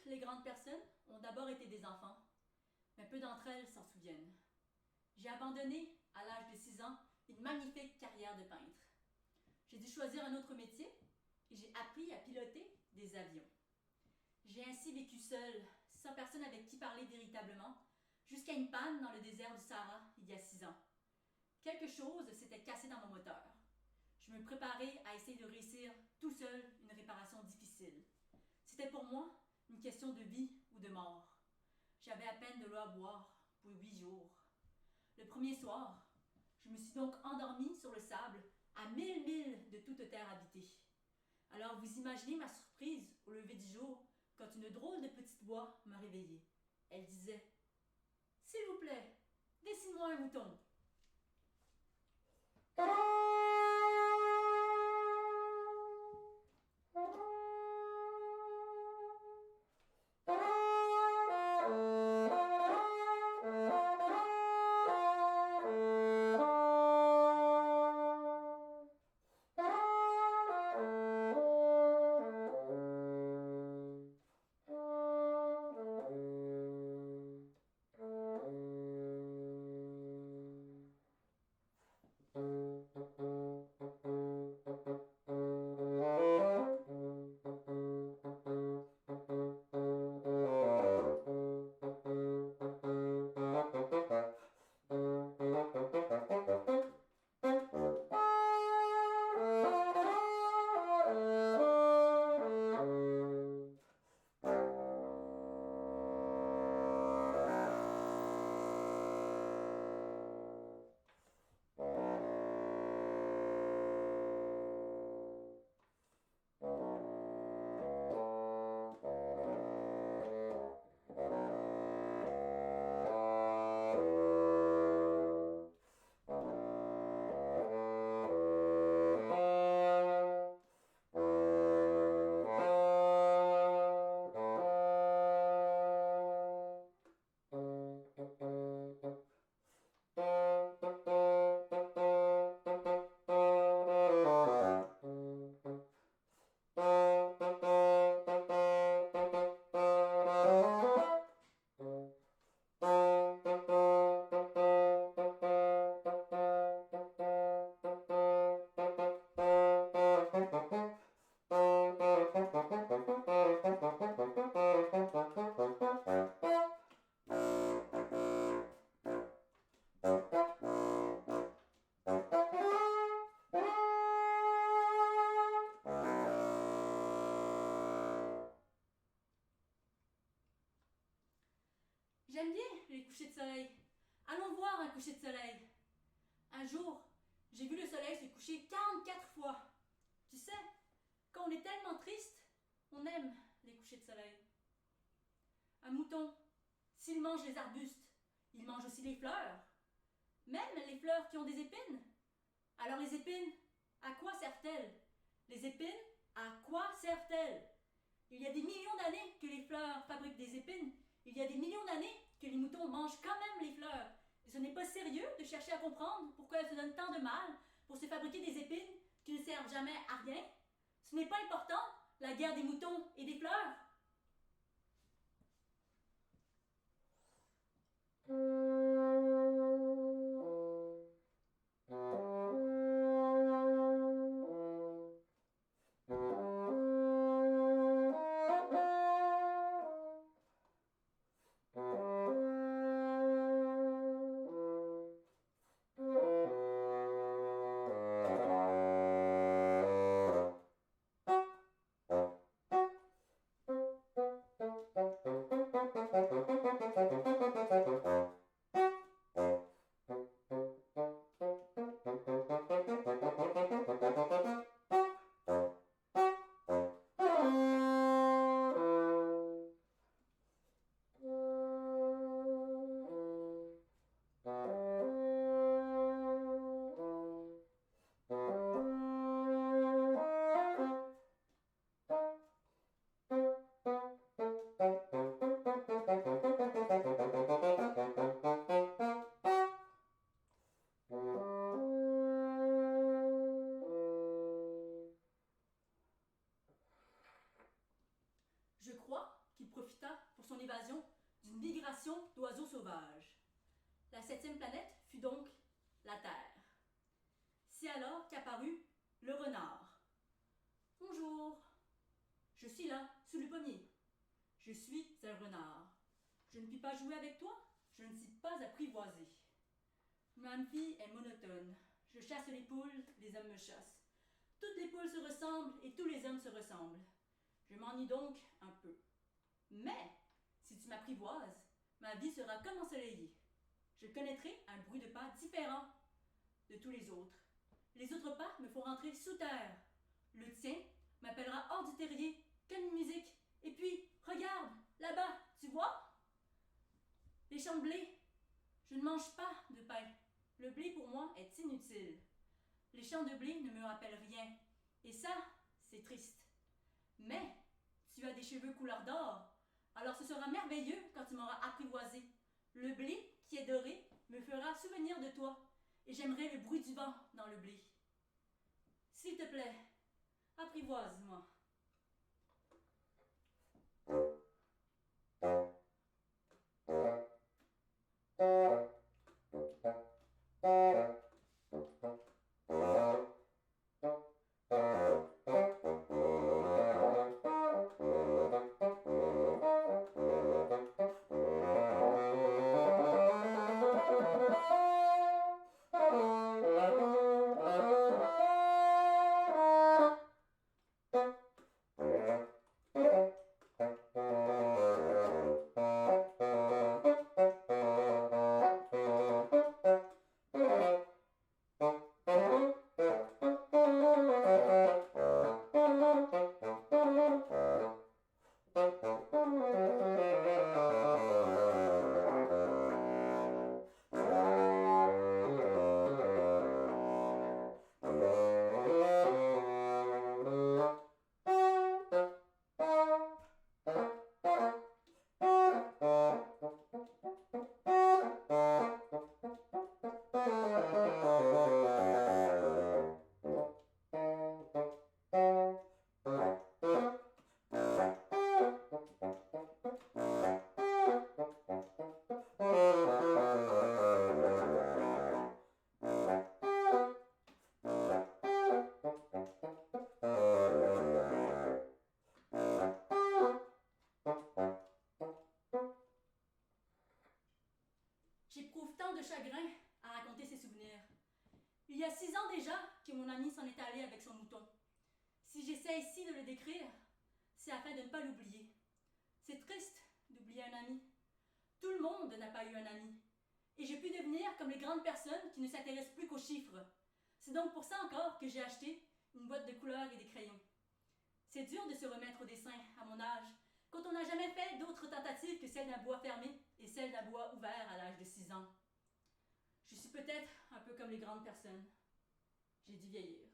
les grandes personnes ont d'abord été des enfants, mais peu d'entre elles s'en souviennent. J'ai abandonné, à l'âge de 6 ans, une magnifique carrière de peintre. J'ai dû choisir un autre métier et j'ai appris à piloter des avions. J'ai ainsi vécu seule, sans personne avec qui parler véritablement, jusqu'à une panne dans le désert du Sahara il y a 6 ans. Quelque chose s'était cassé dans mon moteur. Je me préparais à essayer de réussir tout seul une réparation difficile. C'était pour moi une question de vie ou de mort. J'avais à peine de l'eau à boire pour 8 jours. Le premier soir, je me suis donc endormie sur le sable à 1000 milles de toute terre habitée. Alors vous imaginez ma surprise au lever du jour quand une drôle de petite voix m'a réveillée. Elle disait « S'il vous plaît, dessine-moi un mouton. » J'aime bien les couchers de soleil. Allons voir un coucher de soleil. Un jour, j'ai vu le soleil se coucher 44 fois. Tu sais, quand on est tellement triste, on aime les couchers de soleil. Un mouton, s'il mange les arbustes, il mange aussi les fleurs. Même les fleurs qui ont des épines. Alors les épines, à quoi servent-elles? Les épines, à quoi servent-elles? Il y a des millions d'années que les fleurs fabriquent des épines. Il y a des millions d'années que les moutons mangent quand même les fleurs. Et ce n'est pas sérieux de chercher à comprendre pourquoi elles se donnent tant de mal pour se fabriquer des épines qui ne servent jamais à rien. Ce n'est pas important, la guerre des moutons et des fleurs. d'une migration d'oiseaux sauvages. La 7e planète fut donc la Terre. C'est alors qu'apparut le renard. « Bonjour, je suis là, sous le pommier. Je suis un renard. Je ne puis pas jouer avec toi, je ne suis pas apprivoisé. Ma vie est monotone. Je chasse les poules, les hommes me chassent. Toutes les poules se ressemblent et tous les hommes se ressemblent. Je m'ennuie donc un peu. Mais, si tu m'apprivoises, ma vie sera comme ensoleillée. Je connaîtrai un bruit de pas différent de tous les autres. Les autres pas me font rentrer sous terre. Le tien m'appellera hors du terrier, comme une musique. Et puis, regarde, là-bas, tu vois? Les champs de blé. Je ne mange pas de pain. Le blé pour moi est inutile. Les champs de blé ne me rappellent rien. Et ça, c'est triste. Mais, tu as des cheveux couleur d'or. Alors ce sera merveilleux quand tu m'auras apprivoisé. Le blé, qui est doré, me fera souvenir de toi. Et j'aimerai le bruit du vent dans le blé. S'il te plaît, apprivoise-moi. J'éprouve tant de chagrin à raconter ces souvenirs. Il y a 6 ans déjà que mon ami s'en est allé avec son mouton. Si j'essaie ici de le décrire, c'est afin de ne pas l'oublier. C'est triste d'oublier un ami. Tout le monde n'a pas eu un ami. Et j'ai pu devenir comme les grandes personnes qui ne s'intéressent plus qu'aux chiffres. C'est donc pour ça encore que j'ai acheté une boîte de couleurs et des crayons. C'est dur de se remettre au dessin à mon âge, quand on n'a jamais fait d'autres tentatives que celle d'un bois fermé et celle d'un bois ouvert à l'âge de 6 ans. Je suis peut-être un peu comme les grandes personnes. J'ai dû vieillir.